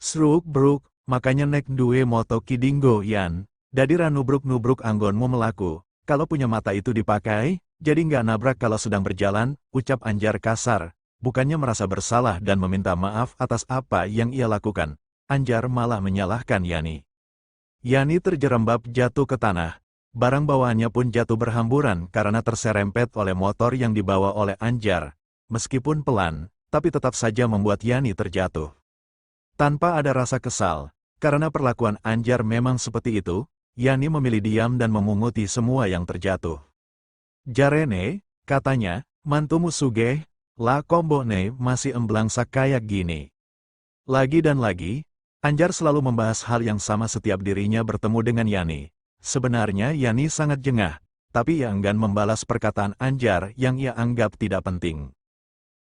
Sruk bruk, makanya nek duwe moto kidinggo yan. Dadi nubruk-nubruk anggonmu melaku. Kalau punya mata itu dipakai, jadi nggak nabrak kalau sedang berjalan, ucap Anjar kasar. Bukannya merasa bersalah dan meminta maaf atas apa yang ia lakukan. Anjar malah menyalahkan Yani. Yani terjerembab jatuh ke tanah. Barang bawaannya pun jatuh berhamburan karena terserempet oleh motor yang dibawa oleh Anjar. Meskipun pelan, tapi tetap saja membuat Yani terjatuh. Tanpa ada rasa kesal, karena perlakuan Anjar memang seperti itu, Yani memilih diam dan memunguti semua yang terjatuh. Jarene, katanya, mantumu sugeh, lah kombone masih emblangsak kayak gini. Lagi dan lagi, Anjar selalu membahas hal yang sama setiap dirinya bertemu dengan Yani. Sebenarnya Yani sangat jengah, tapi ia enggan membalas perkataan Anjar yang ia anggap tidak penting.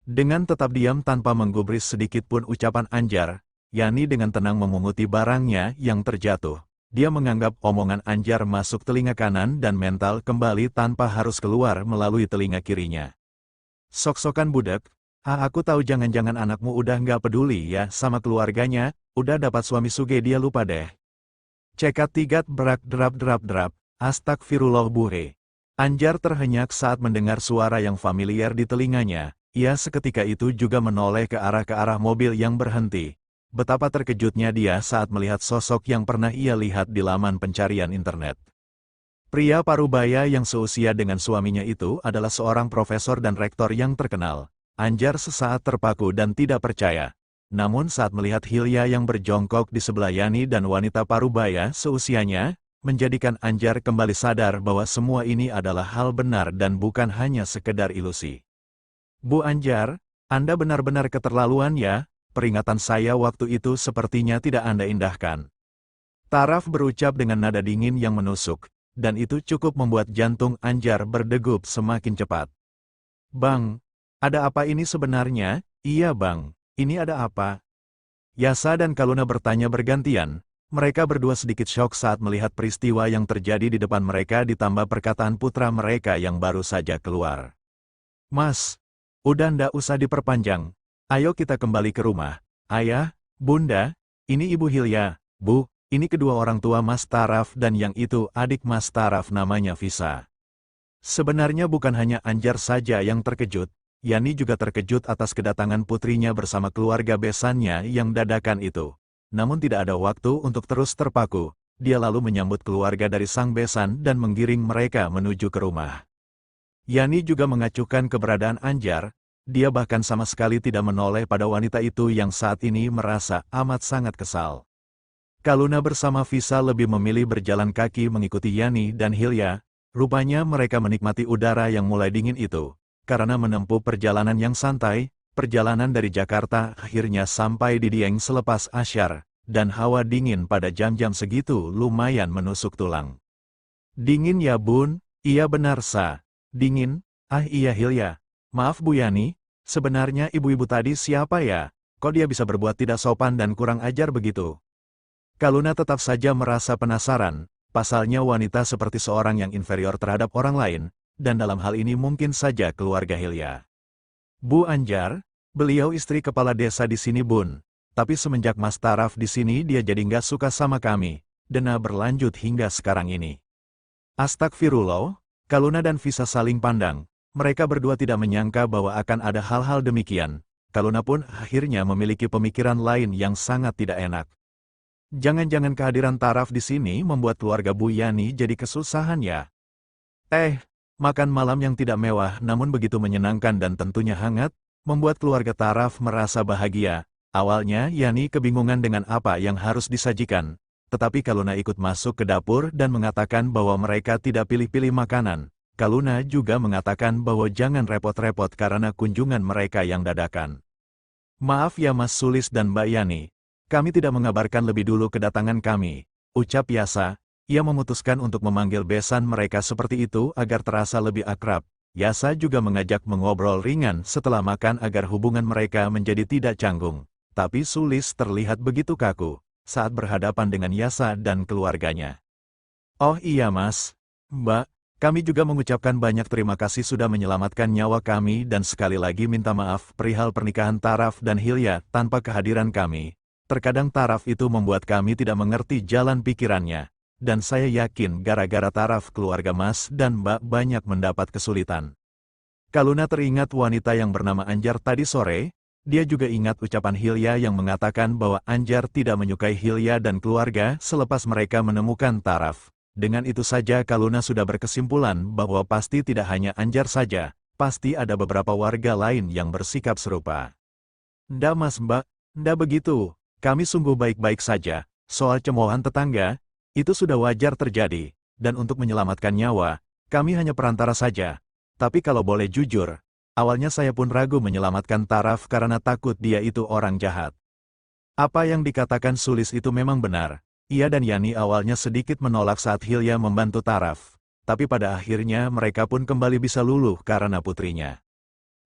Dengan tetap diam tanpa menggubris sedikit pun ucapan Anjar, Yani dengan tenang memunguti barangnya yang terjatuh. Dia menganggap omongan Anjar masuk telinga kanan dan mental kembali tanpa harus keluar melalui telinga kirinya. Sok-sokan budak, aku tahu jangan-jangan anakmu udah nggak peduli ya sama keluarganya, udah dapat suami suge dia lupa deh. Cekat tigat berak derap-derap-derap, astagfirullah buhe. Anjar terhenyak saat mendengar suara yang familiar di telinganya. Ia seketika itu juga menoleh ke arah mobil yang berhenti. Betapa terkejutnya dia saat melihat sosok yang pernah ia lihat di laman pencarian internet. Pria parubaya yang seusia dengan suaminya itu adalah seorang profesor dan rektor yang terkenal. Anjar sesaat terpaku dan tidak percaya. Namun saat melihat Hilya yang berjongkok di sebelah Yani dan wanita parubaya seusianya, menjadikan Anjar kembali sadar bahwa semua ini adalah hal benar dan bukan hanya sekedar ilusi. Bu Anjar, Anda benar-benar keterlaluan ya. Peringatan saya waktu itu sepertinya tidak Anda indahkan. Taraf berucap dengan nada dingin yang menusuk, dan itu cukup membuat jantung Anjar berdegup semakin cepat. Bang, ada apa ini sebenarnya? Iya bang, ini ada apa? Yasa dan Kaluna bertanya bergantian. Mereka berdua sedikit syok saat melihat peristiwa yang terjadi di depan mereka ditambah perkataan putra mereka yang baru saja keluar. Mas, udah ndak usah diperpanjang. Ayo kita kembali ke rumah. Ayah, Bunda, ini Ibu Hilya. Bu, ini kedua orang tua Mas Taraf dan yang itu adik Mas Taraf namanya Visa. Sebenarnya bukan hanya Anjar saja yang terkejut, Yani juga terkejut atas kedatangan putrinya bersama keluarga besannya yang dadakan itu. Namun tidak ada waktu untuk terus terpaku, dia lalu menyambut keluarga dari sang besan dan menggiring mereka menuju ke rumah. Yani juga mengacuhkan keberadaan Anjar. Dia bahkan sama sekali tidak menoleh pada wanita itu yang saat ini merasa amat sangat kesal. Kaluna bersama Visa lebih memilih berjalan kaki mengikuti Yani dan Hilya. Rupanya mereka menikmati udara yang mulai dingin itu. Karena menempuh perjalanan yang santai, perjalanan dari Jakarta akhirnya sampai di Dieng selepas asyar, dan hawa dingin pada jam-jam segitu lumayan menusuk tulang. Dingin ya bun, iya benar sa. Dingin, iya Hilya. Maaf Bu Yani, sebenarnya ibu-ibu tadi siapa ya? Kok dia bisa berbuat tidak sopan dan kurang ajar begitu? Kaluna tetap saja merasa penasaran, pasalnya wanita seperti seorang yang inferior terhadap orang lain, dan dalam hal ini mungkin saja keluarga Hilya. Bu Anjar, beliau istri kepala desa di sini bun, tapi semenjak Mas Taraf di sini dia jadi nggak suka sama kami, dena berlanjut hingga sekarang ini. Astagfirullah, Kaluna dan Visa saling pandang. Mereka berdua tidak menyangka bahwa akan ada hal-hal demikian. Kaluna pun akhirnya memiliki pemikiran lain yang sangat tidak enak. Jangan-jangan kehadiran Taraf di sini membuat keluarga Bu Yani jadi kesusahan ya? Makan malam yang tidak mewah namun begitu menyenangkan dan tentunya hangat, membuat keluarga Taraf merasa bahagia. Awalnya Yani kebingungan dengan apa yang harus disajikan. Tetapi Kaluna ikut masuk ke dapur dan mengatakan bahwa mereka tidak pilih-pilih makanan. Kaluna juga mengatakan bahwa jangan repot-repot karena kunjungan mereka yang dadakan. Maaf ya Mas Sulis dan Mbak Yani, kami tidak mengabarkan lebih dulu kedatangan kami, ucap Yasa. Ia memutuskan untuk memanggil besan mereka seperti itu agar terasa lebih akrab. Yasa juga mengajak mengobrol ringan setelah makan agar hubungan mereka menjadi tidak canggung. Tapi Sulis terlihat begitu kaku saat berhadapan dengan Yasa dan keluarganya. Oh iya Mas, Mbak. Kami juga mengucapkan banyak terima kasih sudah menyelamatkan nyawa kami dan sekali lagi minta maaf perihal pernikahan Taraf dan Hilya tanpa kehadiran kami. Terkadang taraf itu membuat kami tidak mengerti jalan pikirannya, dan saya yakin gara-gara taraf keluarga Mas dan Mbak banyak mendapat kesulitan. Kaluna teringat wanita yang bernama Anjar tadi sore, dia juga ingat ucapan Hilya yang mengatakan bahwa Anjar tidak menyukai Hilya dan keluarga selepas mereka menemukan taraf. Dengan itu saja Kaluna sudah berkesimpulan bahwa pasti tidak hanya Anjar saja, pasti ada beberapa warga lain yang bersikap serupa. Ndak Mas Mbak, ndak begitu. Kami sungguh baik-baik saja. Soal cemoohan tetangga, itu sudah wajar terjadi, dan untuk menyelamatkan nyawa, kami hanya perantara saja. Tapi kalau boleh jujur, awalnya saya pun ragu menyelamatkan Taraf karena takut dia itu orang jahat. Apa yang dikatakan Sulis itu memang benar. Ia dan Yani awalnya sedikit menolak saat Hilya membantu Taraf. Tapi pada akhirnya mereka pun kembali bisa luluh karena putrinya.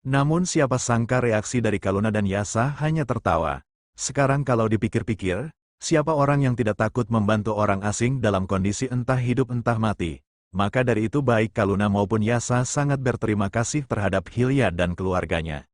Namun siapa sangka reaksi dari Kaluna dan Yasa hanya tertawa. Sekarang kalau dipikir-pikir, siapa orang yang tidak takut membantu orang asing dalam kondisi entah hidup entah mati? Maka dari itu baik Kaluna maupun Yasa sangat berterima kasih terhadap Hilya dan keluarganya.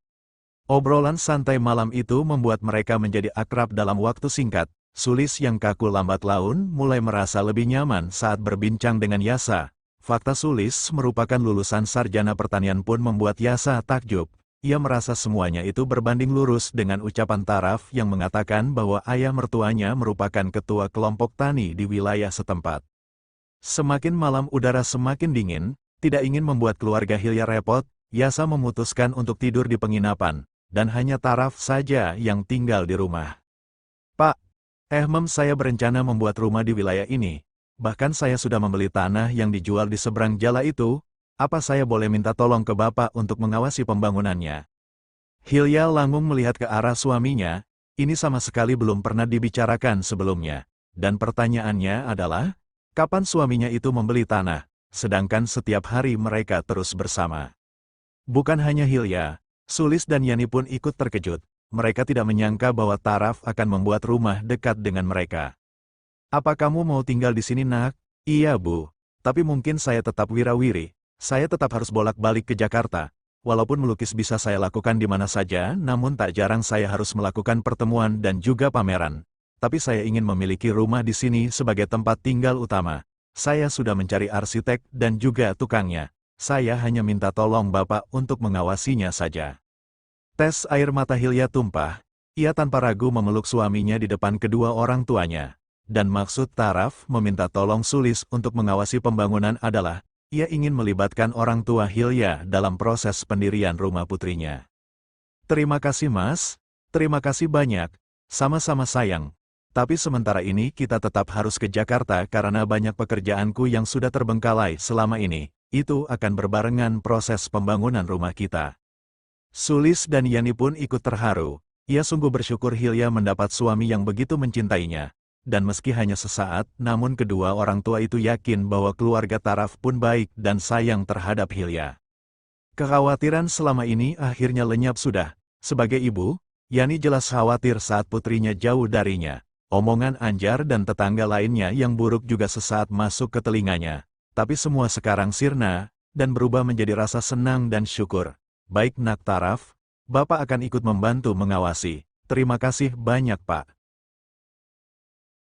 Obrolan santai malam itu membuat mereka menjadi akrab dalam waktu singkat. Sulis yang kaku lambat laun mulai merasa lebih nyaman saat berbincang dengan Yasa. Fakta Sulis merupakan lulusan sarjana pertanian pun membuat Yasa takjub. Ia merasa semuanya itu berbanding lurus dengan ucapan Taraf yang mengatakan bahwa ayah mertuanya merupakan ketua kelompok tani di wilayah setempat. Semakin malam udara semakin dingin, tidak ingin membuat keluarga Hilya repot, Yasa memutuskan untuk tidur di penginapan, dan hanya Taraf saja yang tinggal di rumah. Pak, saya berencana membuat rumah di wilayah ini. Bahkan saya sudah membeli tanah yang dijual di seberang jala itu. Apa saya boleh minta tolong ke Bapak untuk mengawasi pembangunannya? Hilya langung melihat ke arah suaminya, ini sama sekali belum pernah dibicarakan sebelumnya. Dan pertanyaannya adalah, kapan suaminya itu membeli tanah, sedangkan setiap hari mereka terus bersama? Bukan hanya Hilya, Sulis dan Yani pun ikut terkejut. Mereka tidak menyangka bahwa Taraf akan membuat rumah dekat dengan mereka. Apa kamu mau tinggal di sini nak? Iya Bu, tapi mungkin saya tetap wirawiri. Saya tetap harus bolak-balik ke Jakarta. Walaupun melukis bisa saya lakukan di mana saja, namun tak jarang saya harus melakukan pertemuan dan juga pameran. Tapi saya ingin memiliki rumah di sini sebagai tempat tinggal utama. Saya sudah mencari arsitek dan juga tukangnya. Saya hanya minta tolong Bapak untuk mengawasinya saja. Tes air mata Hilya tumpah. Ia tanpa ragu memeluk suaminya di depan kedua orang tuanya. Dan maksud Taraf meminta tolong Sulis untuk mengawasi pembangunan adalah, ia ingin melibatkan orang tua Hilya dalam proses pendirian rumah putrinya. Terima kasih Mas, terima kasih banyak, sama-sama sayang. Tapi sementara ini kita tetap harus ke Jakarta karena banyak pekerjaanku yang sudah terbengkalai selama ini. Itu akan berbarengan proses pembangunan rumah kita. Sulis dan Yani pun ikut terharu. Ia sungguh bersyukur Hilya mendapat suami yang begitu mencintainya. Dan meski hanya sesaat, namun kedua orang tua itu yakin bahwa keluarga Taraf pun baik dan sayang terhadap Hilya. Kekhawatiran selama ini akhirnya lenyap sudah. Sebagai ibu, Yani jelas khawatir saat putrinya jauh darinya. Omongan Anjar dan tetangga lainnya yang buruk juga sesaat masuk ke telinganya. Tapi semua sekarang sirna, dan berubah menjadi rasa senang dan syukur. Baik nak Taraf, Bapak akan ikut membantu mengawasi. Terima kasih banyak Pak.